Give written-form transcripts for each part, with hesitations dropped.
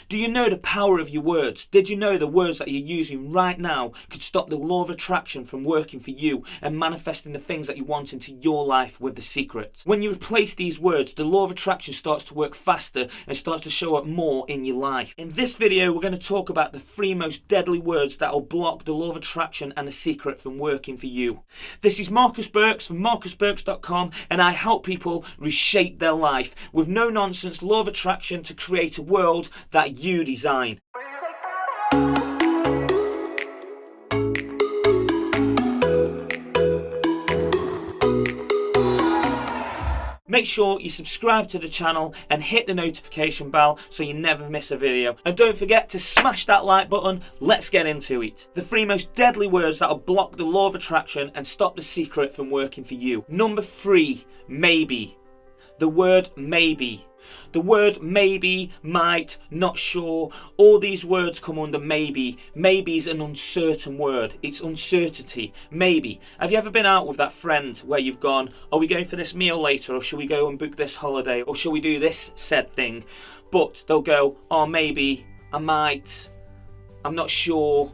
Do you know the power of your words? Did you know the words that you're using right now could stop the law of attraction from working for you and manifesting the things that you want into your life with The Secret? When you replace these words, the law of attraction starts to work faster and starts to show up more in your life. In this video, we're going to talk about the 3 most deadly words that will block the law of attraction and The Secret from working for you. This is Marcus Birks from marcusbirks.com, and I help people reshape their life with no nonsense law of attraction to create a world that you design. Make sure you subscribe to the channel and hit the notification bell so you never miss a video. And don't forget to smash that like button. Let's get into it. The 3 most deadly words that will block the law of attraction and stop The Secret from working for you. Number 3, maybe. The word maybe. The word maybe, might, not sure, all these words come under maybe. Maybe is an uncertain word. It's uncertainty. Maybe. Have you ever been out with that friend where you've gone, are we going for this meal later, or should we go and book this holiday, or should we do this said thing? But they'll go, oh maybe, I might, I'm not sure.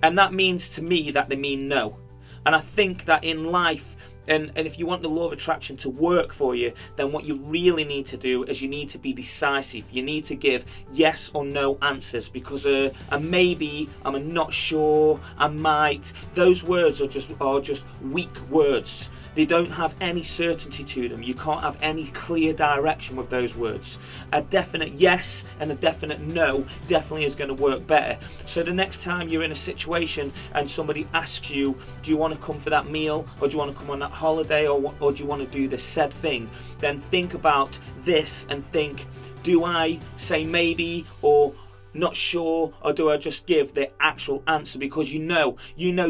And that means to me that they mean no. And I think that in life, and if you want the law of attraction to work for you, then what you really need to do is you need to be decisive. You need to give yes or no answers, because a maybe, I'm a not sure, I might, those words are just weak words. They don't have any certainty to them. You can't have any clear direction with those words. A definite yes and a definite no definitely is going to work better. So the next time you're in a situation and somebody asks you, do you want to come for that meal, or do you want to come on that holiday, or do you want to do this said thing, then think about this and think, do I say maybe or not sure, or do I just give the actual answer? Because you know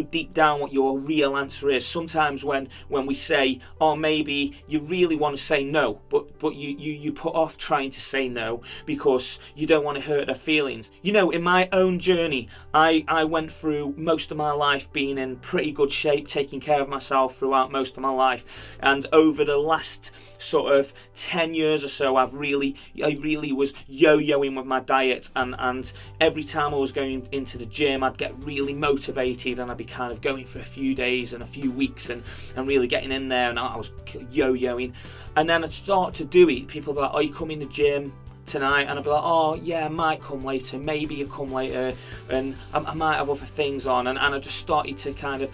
deep down what your real answer is. Sometimes when we say, oh maybe, you really want to say no, but you put off trying to say no because you don't want to hurt their feelings. You know, in my own journey, I went through most of my life being in pretty good shape, taking care of myself throughout most of my life, and over the last sort of 10 years or so, I really was yo-yoing with my diet, and every time I was going into the gym, I'd get really motivated, and I'd be kind of going for a few days and a few weeks and really getting in there, and I was yo-yoing. And then I'd start to do it. People would be like, are you coming to the gym tonight? And I'd be like, oh yeah, I might come later, maybe you come later, and I might have other things on, and I just started to kind of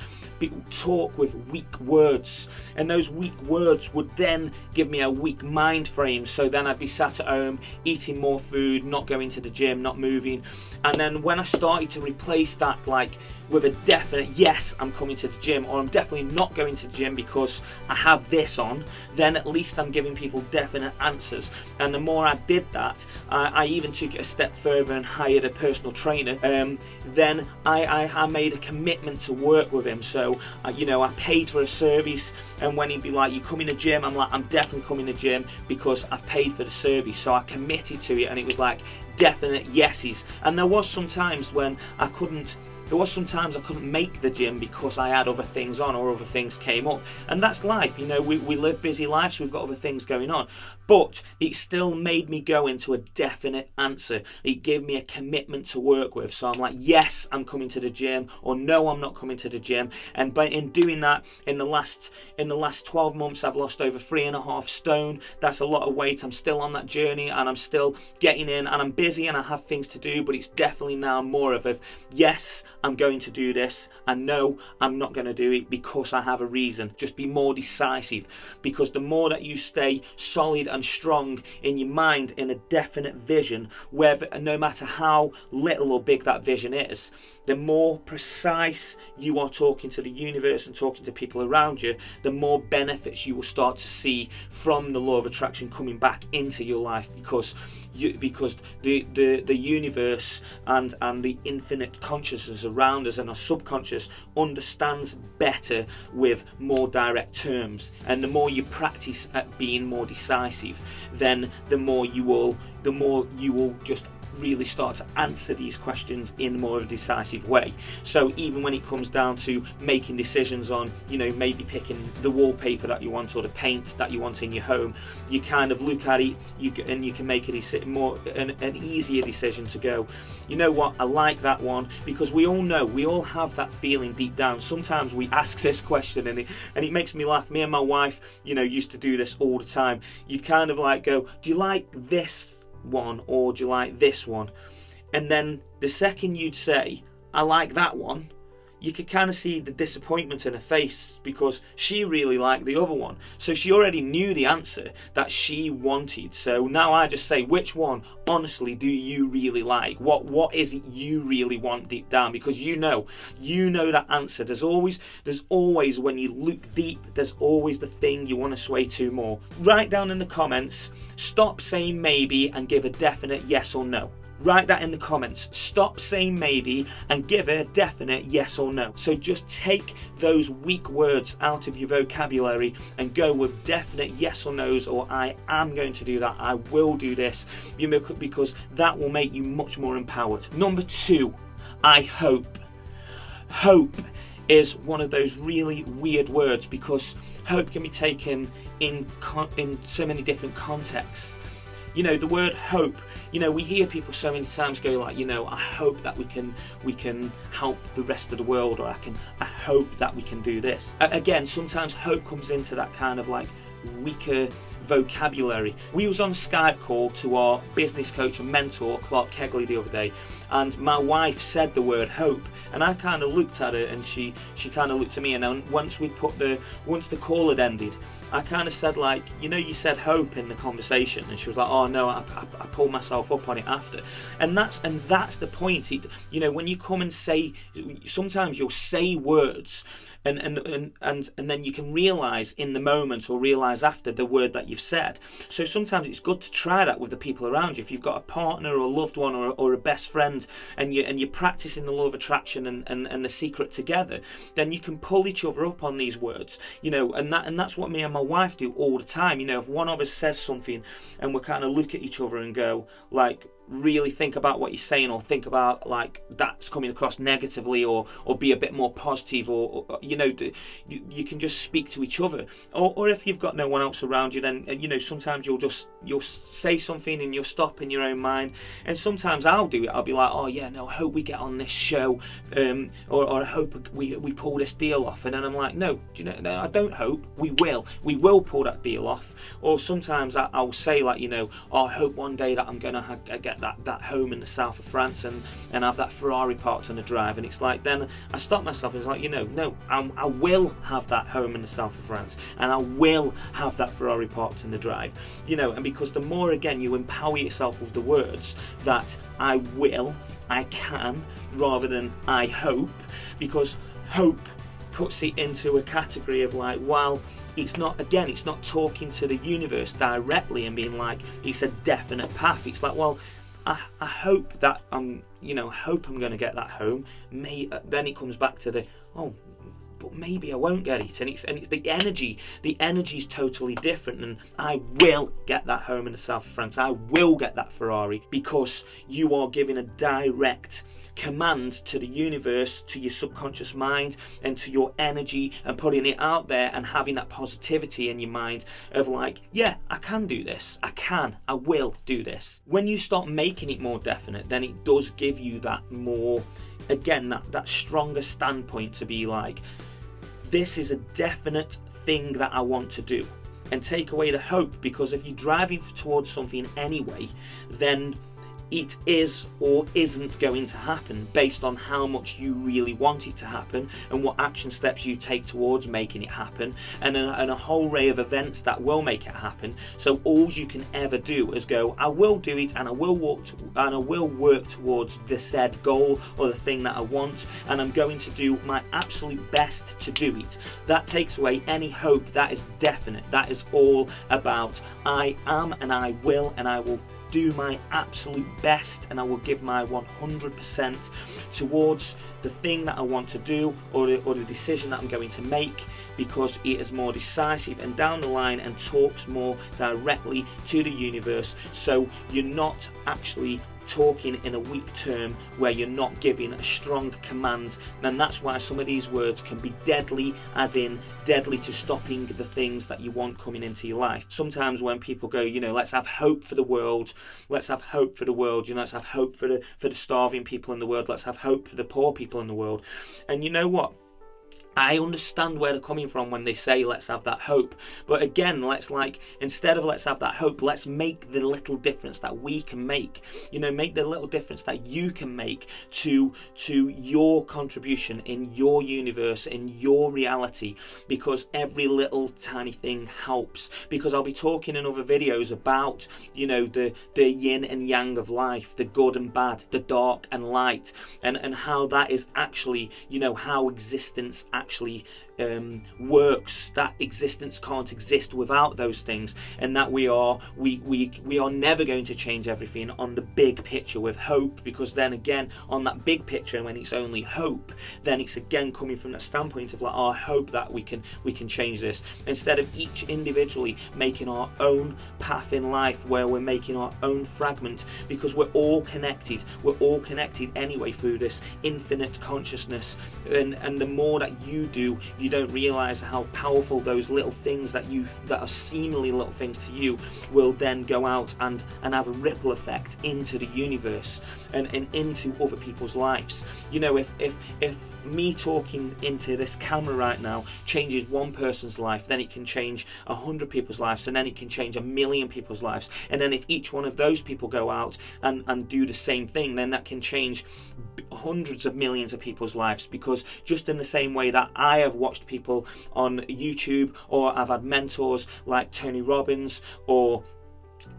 talk with weak words, and those weak words would then give me a weak mind frame. So then I'd be sat at home eating more food, not going to the gym, not moving. And then when I started to replace that, like, with a definite yes, I'm coming to the gym, or I'm definitely not going to the gym because I have this on, then at least I'm giving people definite answers. And the more I did that, I even took it a step further and hired a personal trainer. Then I made a commitment to work with him. So I paid for a service, and when he'd be like, you come in the gym, I'm like, I'm definitely coming to the gym because I've paid for the service. So I committed to it, and it was like definite yeses. And there was some times I couldn't make the gym because I had other things on, or other things came up. And that's life, we live busy lives, so we've got other things going on. But it still made me go into a definite answer. It gave me a commitment to work with. So I'm like, yes, I'm coming to the gym, or no, I'm not coming to the gym. And in doing that, in the last 12 months, I've lost over 3.5 stone. That's a lot of weight. I'm still on that journey, and I'm still getting in, and I'm busy, and I have things to do, but it's definitely now more of a yes, I'm going to do this, and no, I'm not going to do it because I have a reason. Just be more decisive, because the more that you stay solid and strong in your mind, in a definite vision, no matter how little or big that vision is, the more precise you are talking to the universe and talking to people around you, the more benefits you will start to see from the law of attraction coming back into your life, because the universe and the infinite consciousness around us and our subconscious understands better with more direct terms. And the more you practice at being more decisive, then the more you will just really start to answer these questions in more of a decisive way. So even when it comes down to making decisions on, maybe picking the wallpaper that you want or the paint that you want in your home, you kind of look at it and you can make an easier decision to go, you know what, I like that one, because we all have that feeling deep down. Sometimes we ask this question and it makes me laugh. Me and my wife, used to do this all the time. You'd kind of like go, do you like this one or do you like this one? And then the second you'd say, I like that one, you could kind of see the disappointment in her face, because she really liked the other one. So she already knew the answer that she wanted. So now I just say, which one, honestly, do you really like? What is it you really want deep down? Because you know that answer. There's always, when you look deep, there's always the thing you want to sway to more. Write down in the comments, stop saying maybe and give a definite yes or no. Write that in the comments. Stop saying maybe and give a definite yes or no. So just take those weak words out of your vocabulary and go with definite yes or no's, or I am going to do that, I will do this, because that will make you much more empowered. Number 2, I hope. Hope is one of those really weird words, because hope can be taken in so many different contexts. The word hope, we hear people so many times go like, I hope that we can help the rest of the world, or I hope that we can do this. Again, sometimes hope comes into that kind of like weaker vocabulary. We was on a Skype call to our business coach and mentor, Clark Kegley, the other day, and my wife said the word hope, and I kind of looked at her and she kind of looked at me, and then once the call had ended, I kind of said like, you said hope in the conversation, and she was like, oh no, I pulled myself up on it after. And that's the point. When you come and say, sometimes you'll say words and then you can realise in the moment or realise after the word that you've said. So sometimes it's good to try that with the people around you. If you've got a partner or a loved one or a best friend, and you're practicing the law of attraction and the secret together, then you can pull each other up on these words, and that's what me and my wife do all the time. If one of us says something and we kind of look at each other and go like, really think about what you're saying, or think about like that's coming across negatively, or be a bit more positive, or you can just speak to each other. Or if you've got no one else around you, then sometimes you'll say something and you'll stop in your own mind. And sometimes I'll do it. I'll be like, oh yeah, no, I hope we get on this show, or I hope we pull this deal off. And then I'm like, no, no, I don't hope, we will pull that deal off. Or sometimes I'll say like, oh, I hope one day that I'm gonna get that home in the south of France and have that Ferrari parked on the drive. And it's like, then I stop myself and it's like, no, I will have that home in the south of France, and I will have that Ferrari parked in the drive. And because the more again you empower yourself with the words that I will, I can, rather than I hope, because hope puts it into a category of like, well, it's not talking to the universe directly and being like it's a definite path. It's like, well, I hope that hope I'm going to get that home. Then it comes back to but maybe I won't get it, and it's the energy. The energy is totally different. And I will get that home in the south of France. I will get that Ferrari, because you are giving a direct command to the universe, to your subconscious mind, and to your energy, and putting it out there and having that positivity in your mind of like, yeah, I can do this. I will do this. When you start making it more definite, then it does give you that more, again, that stronger standpoint to be like, this is a definite thing that I want to do. And take away the hope, because if you're driving towards something anyway, then it is or isn't going to happen based on how much you really want it to happen, and what action steps you take towards making it happen, and a whole array of events that will make it happen. So all you can ever do is go, I will do it, and I will work towards the said goal or the thing that I want, and I'm going to do my absolute best to do it. That takes away any hope. That is definite. That is all about I am, and I will do my absolute best, and I will give my 100% towards the thing that I want to do, or the decision that I'm going to make, because it is more decisive and down the line and talks more directly to the universe. So you're not actually talking in a weak term where you're not giving a strong command. And that's why some of these words can be deadly, as in deadly to stopping the things that you want coming into your life. Sometimes when people go, let's have hope for the world, let's have hope for the world, let's have hope for the starving people in the world, let's have hope for the poor people in the world. And you know what? I understand where they're coming from when they say let's have that hope, but again, instead of let's have that hope, let's make the little difference that we can make. Make the little difference that you can make to your contribution in your universe, in your reality, because every little tiny thing helps. Because I'll be talking in other videos about the yin and yang of life, the good and bad, the dark and light, and how that is actually how existence actually works, that existence can't exist without those things, and that we are never going to change everything on the big picture with hope, because then again on that big picture, when it's only hope, then it's again coming from that standpoint of our hope that we can change this, instead of each individually making our own path in life where we're making our own fragment, because we're all connected anyway through this infinite consciousness. And the more that you do, you don't realize how powerful those little things that are seemingly little things to you will then go out and have a ripple effect into the universe and into other people's lives. If me talking into this camera right now changes one person's life, then it can change 100 people's lives, and then it can change 1,000,000 people's lives. And then if each one of those people go out and do the same thing, then that can change hundreds of millions of people's lives. Because just in the same way that I have watched people on YouTube, or I've had mentors like Tony Robbins or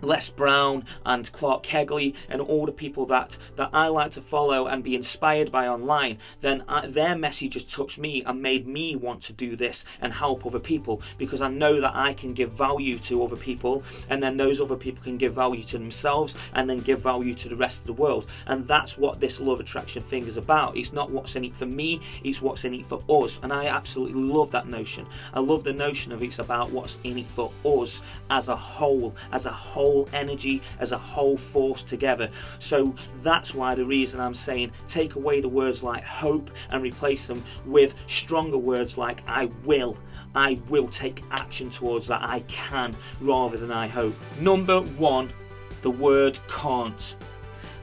Les Brown and Clark Kegley and all the people that I like to follow and be inspired by online, then their messages touched me and made me want to do this and help other people, because I know that I can give value to other people, and then those other people can give value to themselves and then give value to the rest of the world. And that's what this law of attraction thing is about. It's not what's in it for me, it's what's in it for us. And I absolutely love that notion. I love the notion of it's about what's in it for us as a whole energy, as a whole force together. So that's why the reason I'm saying take away the words like hope and replace them with stronger words like I will take action towards that, I can, rather than I hope. Number 1, the word can't.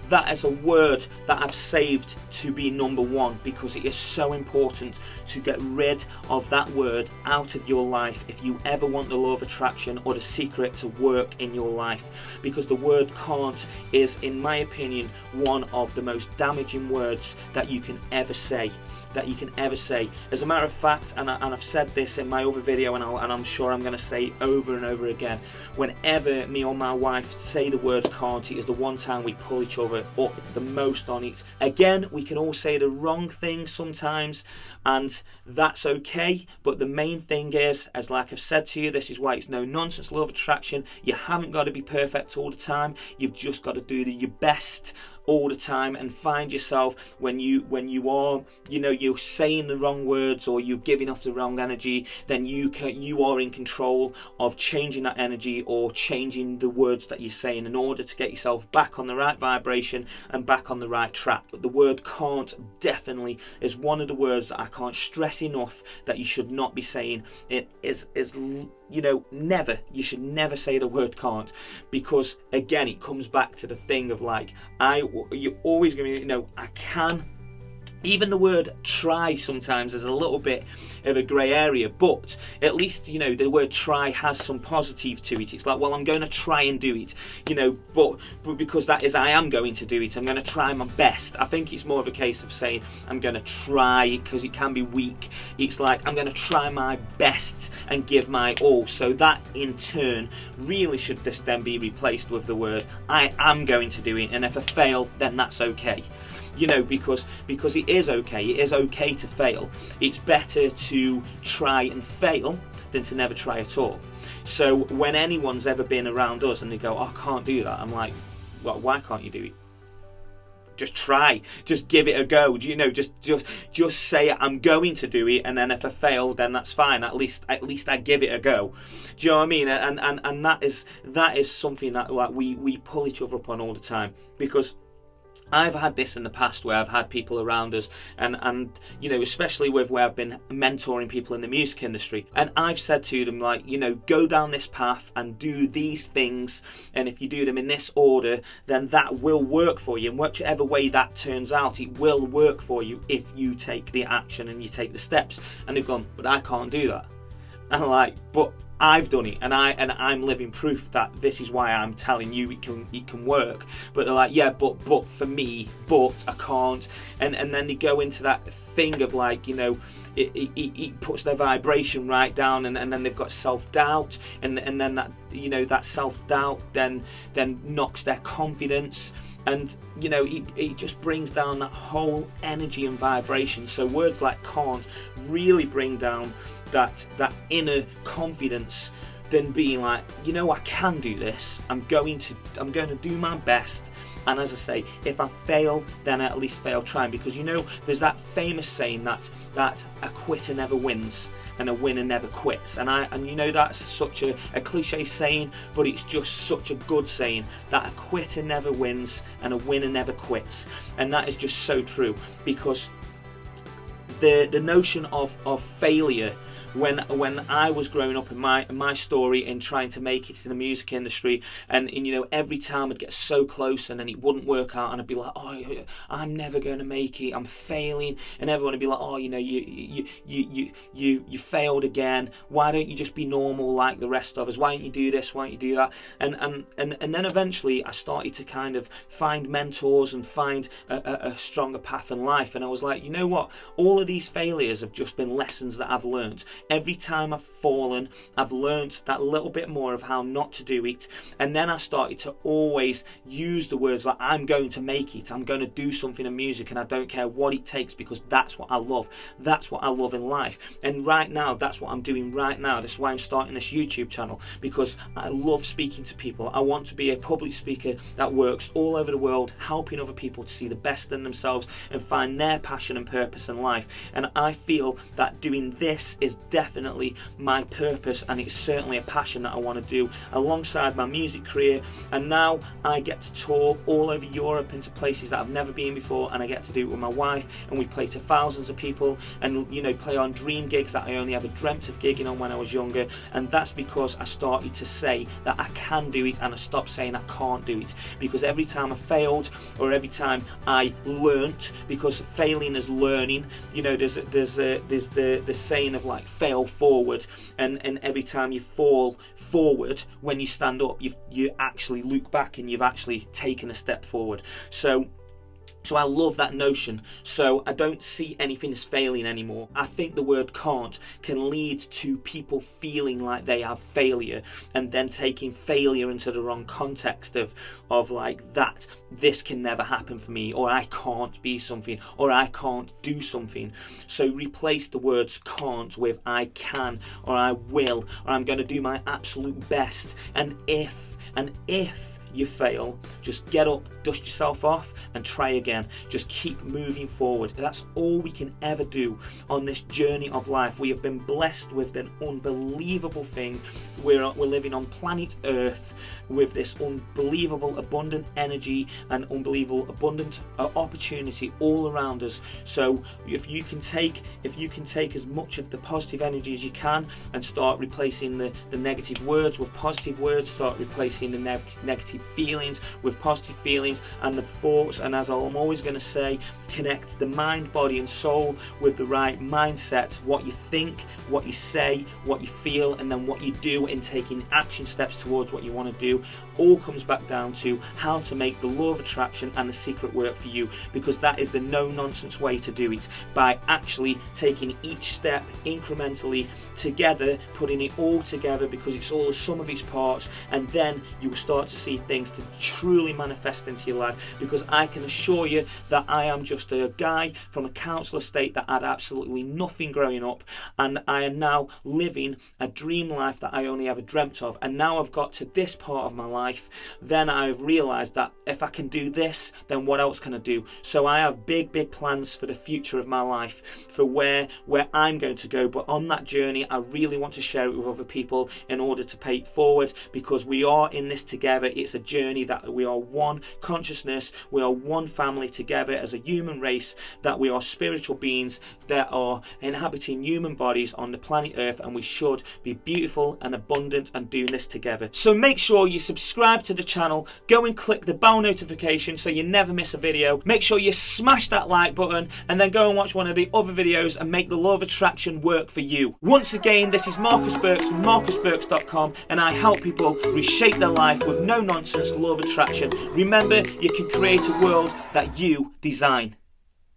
That is a word that I've saved to be number 1, because it is so important to get rid of that word out of your life if you ever want the law of attraction or the secret to work in your life. Because the word can't is, in my opinion, one of the most damaging words that you can ever say. As a matter of fact, and I've said this in my other video, and I'm sure I'm going to say over and over again, whenever me or my wife say the word can't, it is the one time we pull each other up the most on it. Again, we can all say the wrong thing sometimes, and that's okay, but the main thing is, as like I've said to you, this is why it's no nonsense law of attraction. You haven't got to be perfect all the time, you've just got to do your best all the time, and find yourself when you are you're saying the wrong words or you're giving off the wrong energy, then you are in control of changing that energy or changing the words that you're saying in order to get yourself back on the right vibration and back on the right track. But the word can't definitely is one of the words that I can't stress enough that you should not be saying. It is never, you should never say the word can't, because again it comes back to the thing of you're always going to I can. Even the word try sometimes is a little bit of a grey area, but at least the word try has some positive to it. It's like, well, I'm going to try and do it, but because that is I am going to do it, I'm going to try my best. I think it's more of a case of saying I'm going to try, because it can be weak. It's like I'm going to try my best and give my all. So that in turn really should this then be replaced with the word I am going to do it, and if I fail, then that's okay. Because it is okay to fail. It's better to try and fail than to never try at all. So when anyone's ever been around us and they go, oh, I can't do that, I'm like, well, why can't you do it? Just try, just give it a go. Just say I'm going to do it, and then if I fail, then that's fine. At least I give it a go. Do you know what I mean? And that is something that we pull each other up on all the time, because I've had this in the past where I've had people around us and you know, especially with where I've been mentoring people in the music industry, and I've said to them, like, you know, go down this path and do these things, and if you do them in this order, then that will work for you, and whichever way that turns out, it will work for you if you take the action and you take the steps. And they've gone, but I can't do that. And I'm like, but I've done it, and I'm living proof that this is why I'm telling you it can work. But they're like, yeah, but for me, but I can't. And then they go into that thing of, like, you know, it puts their vibration right down, and then they've got self-doubt, and then that, you know, that self-doubt then knocks their confidence. And, you know, it just brings down that whole energy and vibration. So words like can't really bring down that inner confidence, than being like, you know, I can do this. I'm going to do my best. And as I say, if I fail, then I at least fail trying. Because, you know, there's that famous saying that a quitter never wins and a winner never quits. And you know, that's such a cliche saying, but it's just such a good saying, that a quitter never wins and a winner never quits. And that is just so true, because the notion of failure, when I was growing up in my story and trying to make it in the music industry, and you know, every time I'd get so close and then it wouldn't work out, and I'd be like, oh, I'm never going to make it, I'm failing, and everyone would be like, oh, you know, you failed again, why don't you just be normal like the rest of us, why don't you do this, why don't you do that? And then eventually I started to kind of find mentors and find a stronger path in life, and I was like, you know what, all of these failures have just been lessons that I've learned. Every time I've fallen, I've learned that little bit more of how not to do it. And then I started to always use the words like, I'm going to make it, I'm going to do something in music, and I don't care what it takes, because that's what I love. That's what I love in life. And right now, that's what I'm doing right now. That's why I'm starting this YouTube channel, because I love speaking to people. I want to be a public speaker that works all over the world, helping other people to see the best in themselves and find their passion and purpose in life. And I feel that doing this is definitely my purpose, and it's certainly a passion that I want to do alongside my music career. And now I get to tour all over Europe into places that I've never been before, and I get to do it with my wife, and we play to thousands of people, and you know, play on dream gigs that I only ever dreamt of gigging on when I was younger. And that's because I started to say that I can do it, and I stopped saying I can't do it, because every time I failed, or every time I learnt, because failing is learning, you know, there's the saying of like, fail forward, and every time you fall forward, when you stand up, you actually look back and you've actually taken a step forward. So I love that notion. So I don't see anything as failing anymore. I think the word can't can lead to people feeling like they have failure, and then taking failure into the wrong context of like, that this can never happen for me, or I can't be something, or I can't do something. So replace the words can't with I can, or I will, or I'm going to do my absolute best. And if you fail, just get up, dust yourself off, and try again. Just keep moving forward. That's all we can ever do on this journey of life. We have been blessed with an unbelievable thing. We're living on planet Earth with this unbelievable abundant energy and unbelievable abundant opportunity all around us. So if you can take as much of the positive energy as you can, and start replacing the negative words with positive words, start replacing the negative feelings with positive feelings, and the thoughts, and as I'm always going to say, connect the mind, body and soul with the right mindset. What you think, what you say, what you feel, and then what you do in taking action steps towards what you want to do, all comes back down to how to make the law of attraction and the secret work for you, because that is the no-nonsense way to do it, by actually taking each step incrementally together, putting it all together, because it's all the sum of its parts, and then you will start to see things to truly manifest into your life. Because I can assure you that I am just a guy from a council estate that had absolutely nothing growing up, and I am now living a dream life that I only ever dreamt of. And now I've got to this part of my life, then I've realised that if I can do this, then what else can I do? So I have big plans for the future of my life, for where I'm going to go. But on that journey, I really want to share it with other people in order to pay it forward, because we are in this together. It's a journey that we are one consciousness, we are one family together as a human race, that we are spiritual beings that are inhabiting human bodies on the planet Earth, and we should be beautiful and abundant and doing this together. So make sure you subscribe to the channel, go and click the bell notification so you never miss a video. Make sure you smash that like button, and then go and watch one of the other videos and make the law of attraction work for you. Once again, this is Marcus Birks from marcusbirks.com, and I help people reshape their life with no nonsense law of attraction. Remember, you can create a world that you design.